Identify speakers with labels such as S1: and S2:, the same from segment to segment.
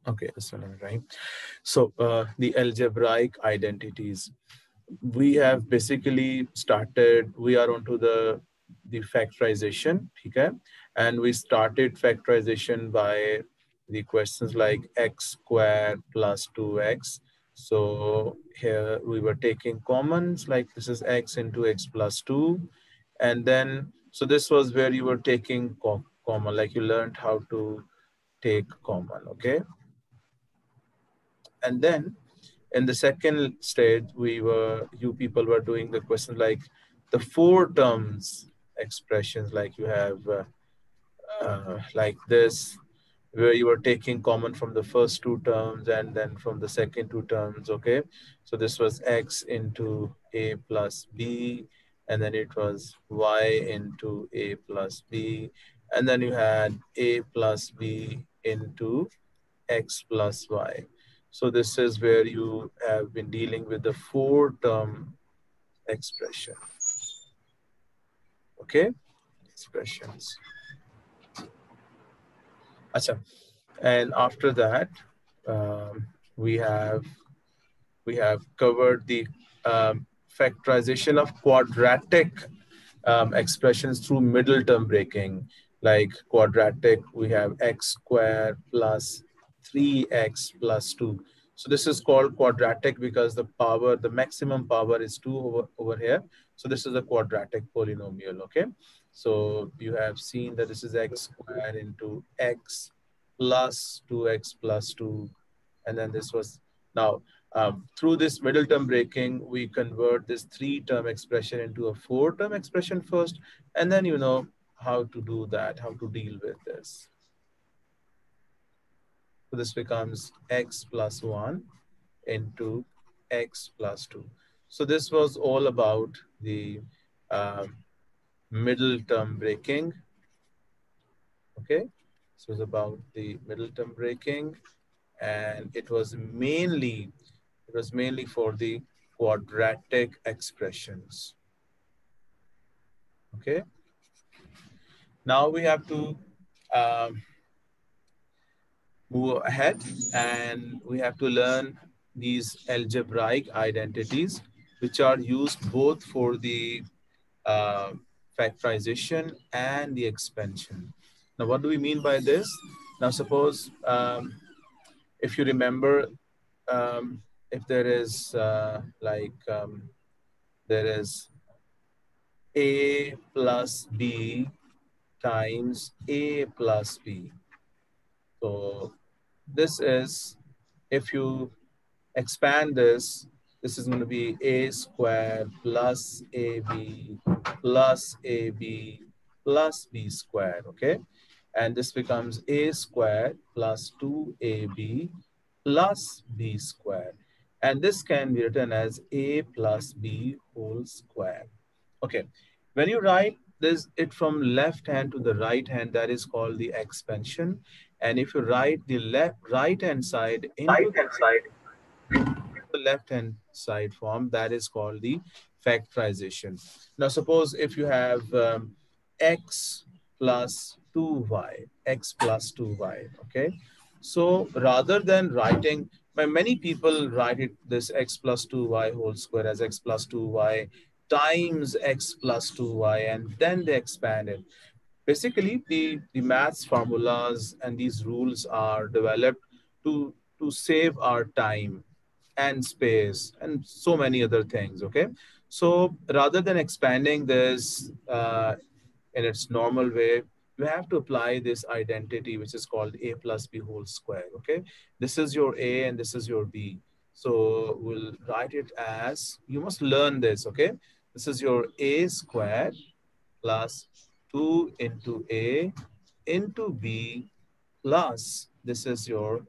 S1: Okay, right. So the algebraic identities, we have basically started, we are onto the factorization, okay? And we started factorization by the questions like x squared plus 2x. So here we were taking commons, like this is x into x plus 2. And then, so this was where you were taking common, like you learned how to take common, okay? And then in the second stage, you people were doing the question like the four terms expressions, like you have like this, where you were taking common from the first two terms and then from the second two terms, okay? So this was x into a plus b, and then it was y into a plus b, and then you had a plus b into x plus y. So this is where you have been dealing with the four-term expression, okay? Expressions. Acha. And after that, um, we have covered the factorization of quadratic expressions through middle term breaking. Like quadratic, we have x squared plus 3x plus 2. So this is called quadratic because the maximum power is 2 over here. So this is a quadratic polynomial, okay? So you have seen that this is x squared into x plus 2x plus 2. And then this was, now through this middle term breaking, we convert this three-term expression into a four-term expression first, and then you know how to do that, how to deal with this. So this becomes x plus 1 into x plus 2. So this was all about the um, middle term breaking, okay? So it's about the middle term breaking, and it was mainly for the quadratic expressions. Okay. Now we have to um, move ahead, and we have to learn these algebraic identities, which are used both for the uh, factorization and the expansion. Now, what do we mean by this? Now, suppose if you remember, um, if there is there is a plus b times a plus b. So this is, if you expand this, this is going to be a squared plus ab plus ab plus b squared, okay? And this becomes a squared plus 2ab plus b squared. And this can be written as a plus b whole square. Okay, when you write this it from left hand to the right hand, that is called the expansion. And if you write the right hand side into the left hand side form, that is called the factorization. Now suppose if you have x plus 2y, x plus 2y, okay? So rather than writing, by many people write it this x plus 2y whole square as x plus 2y times x plus 2y, and then they expand it. Basically, the maths formulas and these rules are developed to save our time and space and so many other things, okay? So rather than expanding this in its normal way, you have to apply this identity, which is called a plus b whole square, okay? This is your a and this is your b. So we'll write it as, you must learn this, okay? This is your a squared plus 2 into a into b plus this is your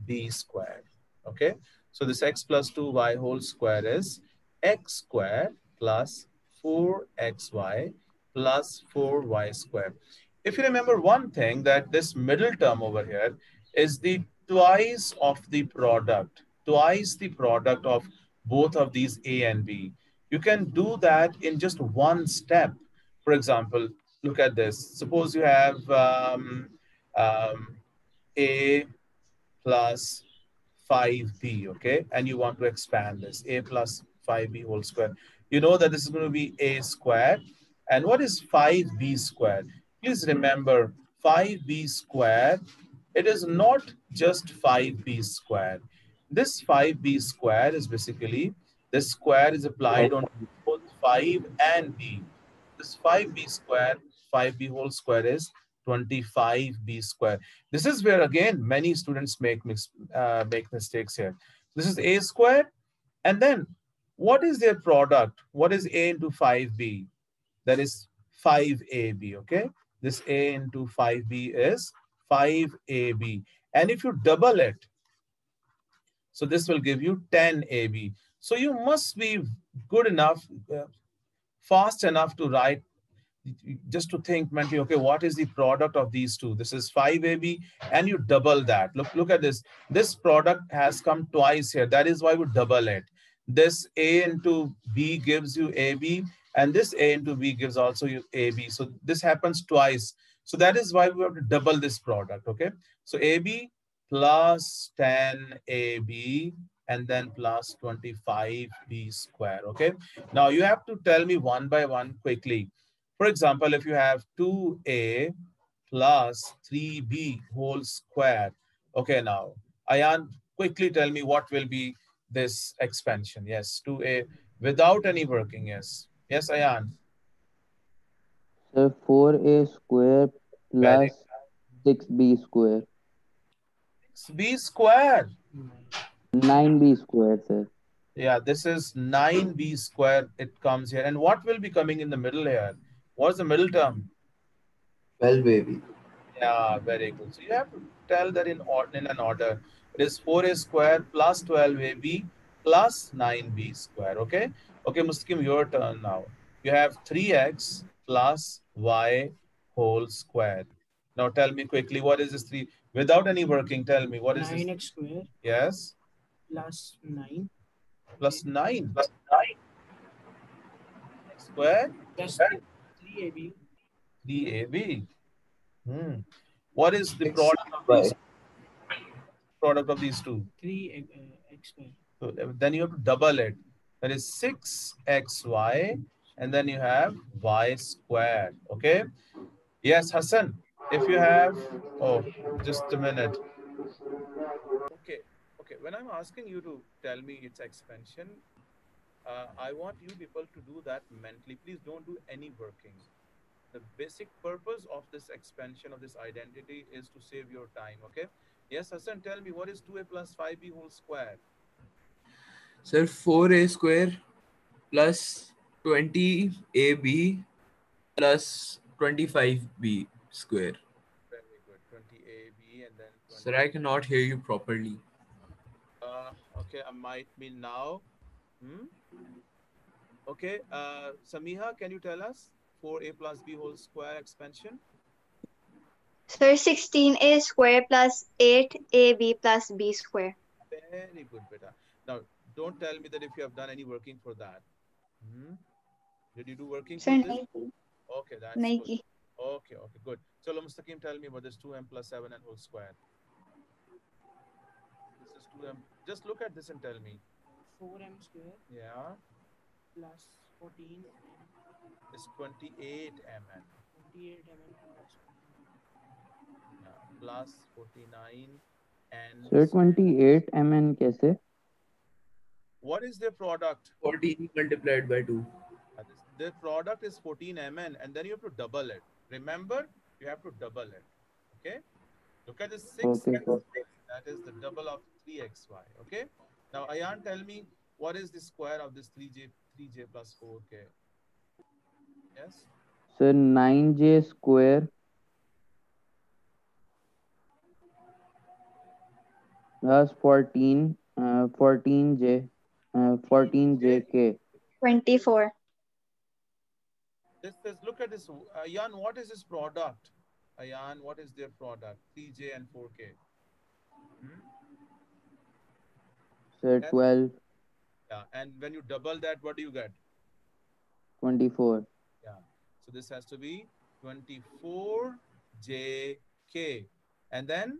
S1: b squared, okay? So this x plus 2y whole square is x squared plus 4xy plus 4y squared. If you remember one thing, that this middle term over here is the twice the product of both of these a and b. You can do that in just one step. For example, look at this. Suppose you have a plus 5b, okay? And you want to expand this, a plus 5b whole square. You know that this is going to be a squared. And what is 5b squared? Please remember, 5b squared, it is not just 5b squared. This 5b squared is basically, this square is applied on both 5 and b. This 5b square, 5b whole square is 25b square. This is where again many students make mistakes here. This is a square, and then what is their product? What is a into 5b? That is 5ab, okay? This a into 5b is 5ab. And if you double it, so this will give you 10ab. So you must be good enough, fast enough to write, just to think mentally, okay, what is the product of these two? This is 5ab, and you double that. Look at this. This product has come twice here. That is why we double it. This a into b gives you ab, and this a into b gives also you ab. So this happens twice. So that is why we have to double this product, okay? So ab plus 10ab and then plus 25b square, okay? Now you have to tell me one by one quickly. For example, if you have 2a plus 3b whole square. Okay, now, Ayan, quickly tell me what will be this expansion. Yes, 2a without any working. Yes. Yes, Ayan.
S2: Sir, 4a square
S1: Very
S2: plus 6b square.
S1: good. B square.
S2: 9b square, sir.
S1: Yeah, this is 9b square. It comes here. And what will be coming in the middle here? What's the middle term?
S3: Well, baby.
S1: Yeah, very good. So you have to tell that in an order. It is 4a square plus 12ab plus 9b square. Okay. Okay, Mustaqim, your turn now. You have 3x plus y whole square. Now tell me quickly, what is this 3? Without any working, tell me, what is this?
S4: 9x square
S1: Yes.
S4: plus 9
S1: Plus 9 square,
S4: plus 3ab
S1: 3ab. Hmm. What is the
S3: X Y.
S1: product of these two?
S4: 3x square.
S1: So then you have to double it. That is 6xy, and then you have y squared. Okay. Yes, Hassan. If you have, oh, just a minute. Okay. Okay. When I'm asking you to tell me its expansion, I want you people to do that mentally. Please don't do any working. The basic purpose of this expansion of this identity is to save your time. Okay. Yes, Hassan, tell me what is 2a plus 5b whole square?
S3: Sir, 4a square plus 20ab plus 25b square.
S1: Very good. 20ab and then
S3: Sir,
S1: 20.
S3: I cannot hear you properly.
S1: Okay, I might be now. Hmm? Okay, Samiha, can you tell us 4a plus b whole square expansion?
S5: Sir, 16a square plus 8ab plus b square.
S1: Very good, beta. Now, don't tell me that if you have done any working for that. Hmm? Did you do working for
S5: Sir,
S1: this? Okay, that's good.
S5: Nike.
S1: Okay, okay, good. So, Mustaqim, tell me about this 2m plus 7 and whole square. This is 2m. Just look at this and tell me.
S4: 4m square
S1: Yeah,
S4: plus 14m
S1: it's 28 mn.
S4: 28m plus 49.
S1: Yeah, plus 49 and
S2: Sir, 28 mn कैसे?
S1: what is their product?
S3: 14 multiplied by 2.
S1: Their product is 14 mn, and then you have to double it. Remember, you have to double it. Okay. Look at this 6.
S2: Okay, sir.
S1: That is the double of 3xy. Okay. Now, Ayan, tell me what is the square of this 3j plus 4k? Yes.
S2: Sir, 9j square plus 14j,
S1: 14j.
S2: 14jk.
S5: 24.
S1: This is, look at this. Ayan, what is this product? Ayan, what is their product? 3j and 4k. Hmm?
S2: Sir,
S1: And
S2: 12,
S1: yeah, and when you double that, what do you get?
S2: 24.
S1: Yeah. So this has to be 24 JK. And then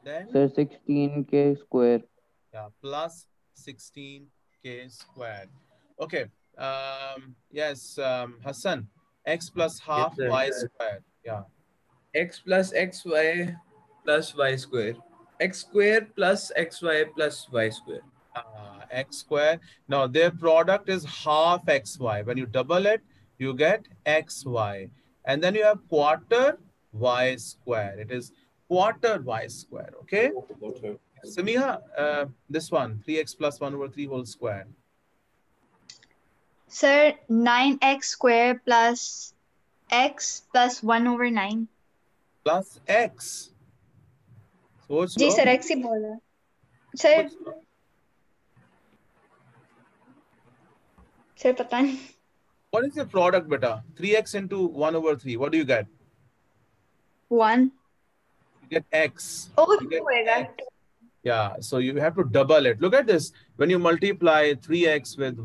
S1: Then,
S2: Sir, 16k square.
S1: yeah, plus 16k squared. Okay. Yes, Hassan, x plus
S3: Yes,
S1: half
S3: sir.
S1: y squared. Yeah.
S3: X plus xy plus y square. X square plus xy plus y square.
S1: X square. Now their product is half xy. When you double it, you get xy. And then you have quarter y square. It is quarter y square. Okay.
S3: Water.
S1: Samiha, this one, 3x plus 1 over 3 whole square.
S5: Sir, 9x square plus x plus 1 over 9.
S1: Plus x. So
S5: ji
S1: slow.
S5: Sir x ही बोल रहा है sir
S1: Soch lo.
S5: Sir पता नहीं
S1: What is the product, beta? 3x into 1 over 3. What do you get?
S5: 1
S1: You get x.
S5: O
S1: You
S5: 2
S1: get
S5: होएगा
S1: x. Yeah, so you have to double it. Look at this. When you multiply 3x with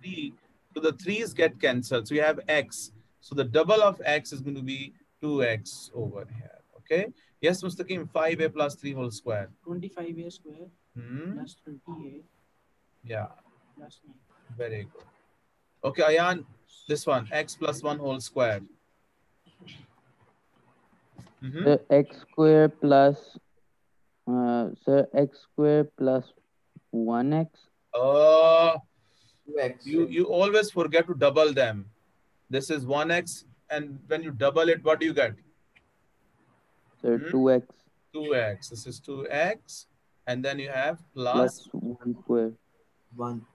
S1: 3, so the 3's get cancelled. So you have x. So the double of x is going to be 2x over here. Okay. Yes, Mustaqim, 5a plus 3 whole square.
S4: 25a square
S1: Hmm.
S4: plus 30a
S1: Yeah,
S4: plus 9.
S1: very good. Okay, Ayan, this one, x plus 1 whole square. Mm-hmm.
S2: Sir, x square plus sir, x square plus 1x.
S1: Uh,
S3: 2x.
S1: you always forget to double them. This is 1x, and when you double it, what do you get?
S2: Sir,
S1: Hmm?
S2: 2x
S1: 2x. This is 2x, and then you have
S2: plus
S1: plus
S2: 1 square.
S3: 1.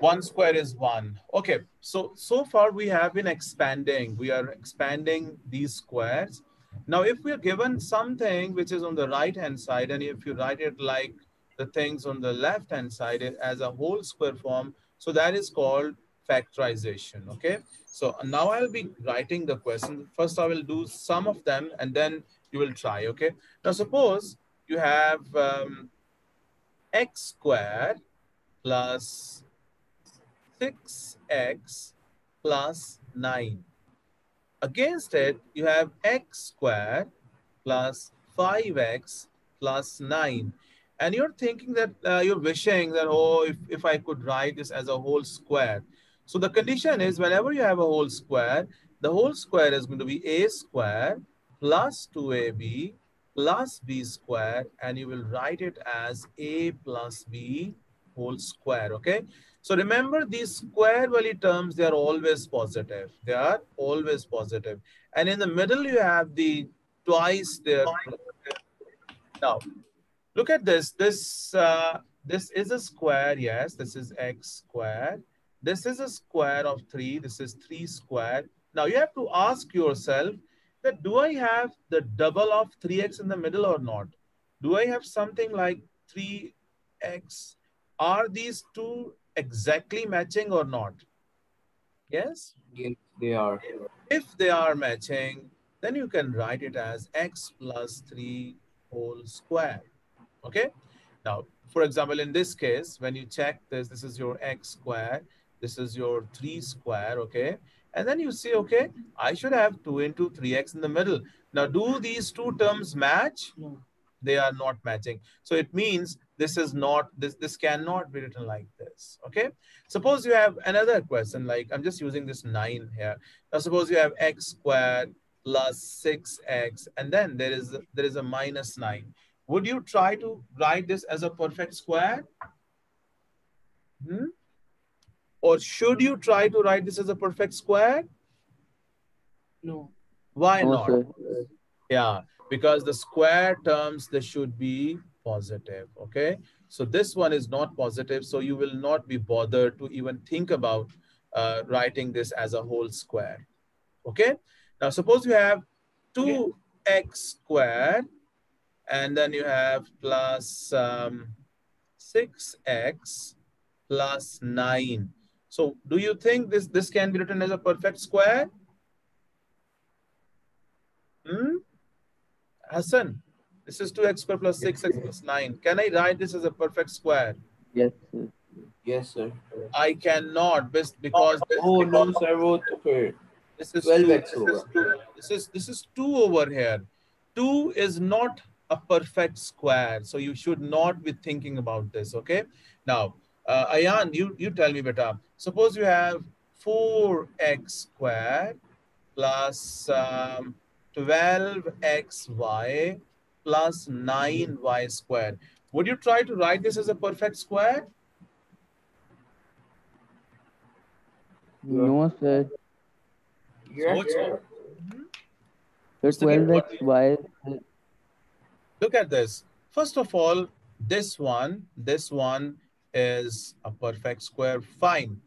S1: 1 square is 1. Okay, so far we have been expanding. We are expanding these squares. Now, if we are given something which is on the right hand side, and if you write it like the things on the left hand side as a whole square form, so that is called factorization. Okay, so now I'll be writing the question. First, I will do some of them, and then you will try. Okay, now suppose you have x squared plus 6x plus 9. Against it, you have x squared plus 5x plus 9. And you're thinking that you're wishing that, oh, if I could write this as a whole square. So the condition is whenever you have a whole square, the whole square is going to be a square plus 2ab plus b square, and you will write it as a plus b whole square. Okay. So remember, these square value terms, they are always positive. They are always positive. And in the middle, you have the twice their product. Now, look at this. This is a square. Yes, this is x squared. This is a square of 3. This is 3 squared. Now, you have to ask yourself that do I have the double of 3x in the middle or not? Do I have something like 3x? Are these two exactly matching or not? Yes.
S3: Yes, they are.
S1: If they are matching, then you can write it as x plus 3 whole square. Okay. Now, for example, in this case, when you check this, this is your x square, this is your 3 square, okay? And then you say, okay, I should have 2 into 3x in the middle. Now, do these two terms match?
S4: No.
S1: They are not matching. So it means this is not, this cannot be written like this, okay? Suppose you have another question, like I'm just using this 9 here. Now, suppose you have x squared plus 6x, and then there is a minus 9. Would you try to write this as a perfect square? Hmm? Or should you try to write this as a perfect square?
S4: No.
S1: Why
S2: No,
S1: not?
S2: sir.
S1: Yeah, because the square terms, they should be positive. Okay, so this one is not positive, so you will not be bothered to even think about writing this as a whole square. Okay, now suppose you have 2x squared, and then you have plus 6x plus 9. So do you think this can be written as a perfect square? Hmm? Hassan, this is 2x squared plus 6x plus 9. Can I write this as a perfect square?
S2: Yes, sir.
S3: Yes, sir.
S1: I cannot because
S3: Oh no, sir. वो तो फिर
S1: this is 2.
S3: 12x होगा.
S1: This is 2 over here. 2 is not a perfect square. So you should not be thinking about this, okay? Now, Ayan, you tell me, beta. Suppose you have 4x squared plus 12xy plus 9y squared. Would you try to write this as a perfect square?
S2: No, sir.
S3: Yeah.
S1: So,
S2: So
S1: Mustaqim, what do you
S2: 12xy.
S1: look at this? First of all, this one is a perfect square. Fine.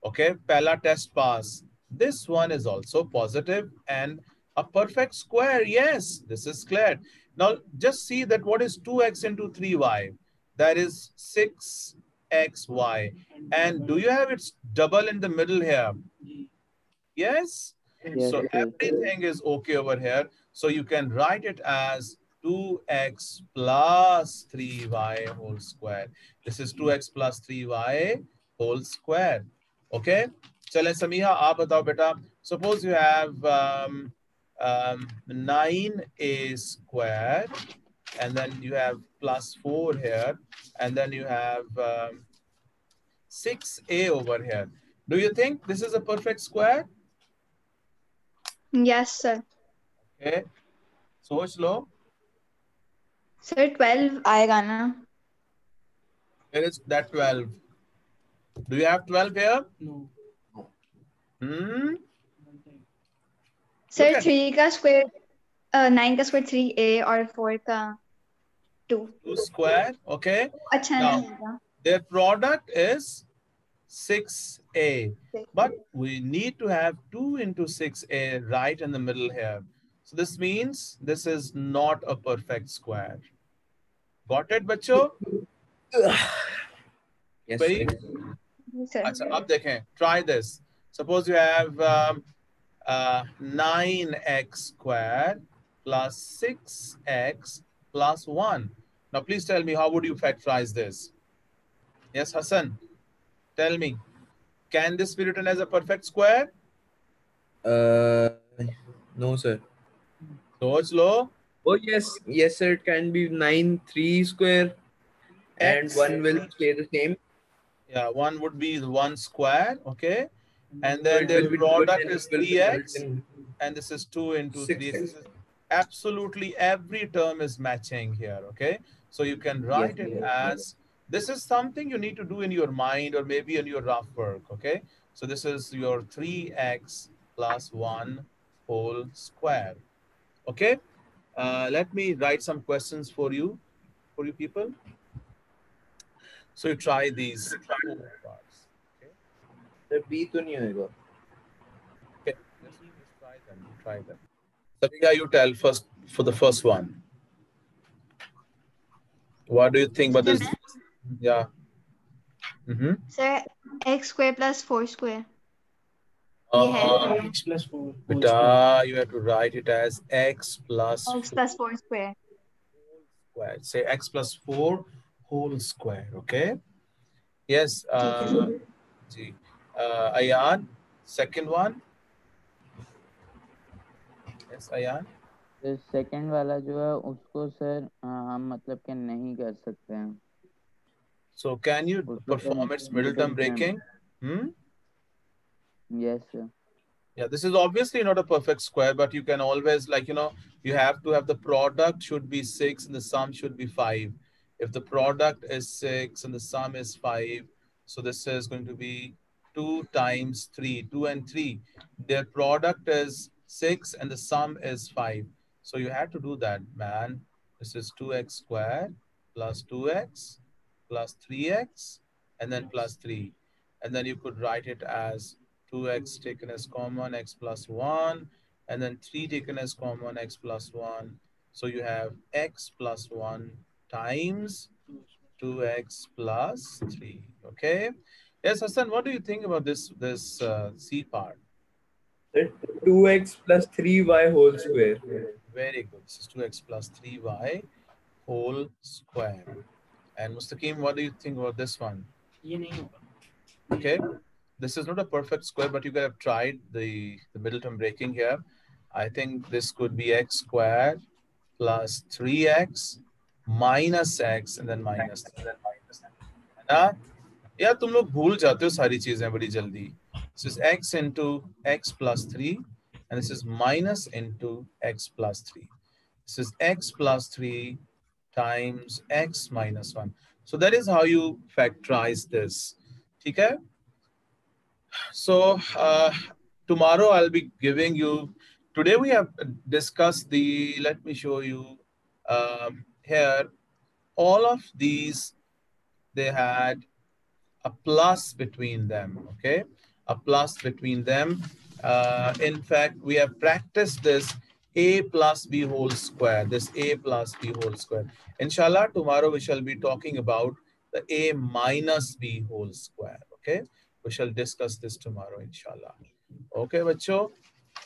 S1: Okay, Pella test pass. This one is also positive and a perfect square. Yes, this is clear. Now, just see that what is 2x into 3y? That is 6xy. And do you have its double in the middle here?
S4: Ji
S1: Yes.
S2: Yes,
S1: So
S2: sir.
S1: everything is okay over here. So you can write it as 2x plus 3y whole square. This is 2x plus 3y whole square. Okay. चलें समीहा आप बताओ बेटा. Suppose you have 9a square and then you have plus 4 here and then you have 6a over here. Do you think this is a perfect square?
S5: Yes, sir.
S1: Okay. सोच लो.
S5: Sir, 12 आएगा ना?
S1: Where is that 12? Do you have 12 here?
S4: No
S1: Hmm?
S4: One time
S1: Look
S5: Sir,
S1: at
S5: 3 का square 9 का square 3a और 4 का 2.
S1: 2 square. Okay.
S5: अच्छा
S1: Now,
S5: नहीं होगा.
S1: their product is 6a.
S5: 6.
S1: But we need to have 2 into 6a right in the middle here. So this means this is not a perfect square. Got it, बच्चों?
S3: Yes,
S1: Very
S3: sir.
S5: Sir.
S1: अच्छा, अब देखें. Try this. Suppose you have 9x squared plus 6x plus 1. Now, please tell me, how would you factorize this? Yes, Hassan, tell me. Can this be written as a perfect square?
S3: Uh, no, sir.
S1: So it's low.
S3: Oh, yes, yes, sir. It can be 9 3 square, and
S1: X.
S3: one will stay the same.
S1: Yeah, one would be the 1 square. Okay. And
S3: So
S1: then
S3: it
S1: their
S3: will be 2, and
S1: product
S3: then it
S1: is
S3: will result
S1: 3x.
S3: in
S1: And this is 2 into 3.
S3: 6.
S1: This is absolutely every term is matching here. Okay. So you can
S3: Yes,
S1: write it
S3: sir.
S1: as this is something you need to do in your mind or maybe in your rough work. Okay. So this is your 3x plus 1 whole square. Okay. Let me write some questions for you people. So you try these 4 parts. Okay.
S3: Sir, B तो नहीं होएगा.
S1: Okay. Just try them. You try them. Sabiha, you tell first for the first one. What do you think about
S5: Sir,
S1: this?
S5: मैं?
S1: Yeah. Mm-hmm.
S5: Sir, x square plus 4 square. ये है.
S1: Uh,
S4: x plus four whole square
S1: Beta, you have to write it as x plus
S5: x
S1: 4
S5: plus 4 square.
S1: square. Say x plus 4 whole square. Okay. Yes.
S5: ठीक है sir.
S1: Ji. Ayan, second one. Yes, Ayan.
S2: तो second वाला जो है उसको sir हम मतलब कि नहीं कर सकते हैं.
S1: So can you
S2: उसको तो
S1: perform its middle
S2: middle
S1: term
S2: term.
S1: breaking? Hmm?
S2: Yes sir.
S1: Yeah, this is obviously not a perfect square, but you can always, like, you have to have the product should be 6 and the sum should be 5. If the product is 6 and the sum is 5, so this is going to be 2 times 3, 2 and 3. Their product is 6 and the sum is 5. So you have to do that, man. This is 2x squared plus 2x plus 3x and then plus 3. And then you could write it as 2x taken as common, x plus 1, and then 3 taken as common, x plus 1. So you have x plus 1 times 2x plus 3. Okay. Yes, Hassan, what do you think about this C part?
S3: Sir, 2x plus 3y whole square.
S1: Very good. This is 2x plus 3y whole square. And Mustaqim, what do you think about this one?
S4: ये नहीं होगा.
S1: Okay. This is not a perfect square, but you could have tried the middle term breaking here. I think this could be x squared plus 3x minus x and then minus 3, है ना? यार तुम लोग भूल जाते हो सारी चीजें बड़ी जल्दी. This is x into x plus 3 and this is minus into x plus 3. This is x plus 3 times x minus 1. So that is how you factorize this. Okay? So tomorrow I'll be giving you, today we have discussed the, let me show you here, all of these, they had a plus between them, okay? A plus between them. In fact, we have practiced this a plus b whole square, this a plus b whole square. Inshallah, tomorrow we shall be talking about the a minus b whole square, okay? We shall discuss this tomorrow, inshallah. Okay, bacho,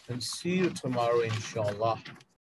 S1: and see you tomorrow, inshallah.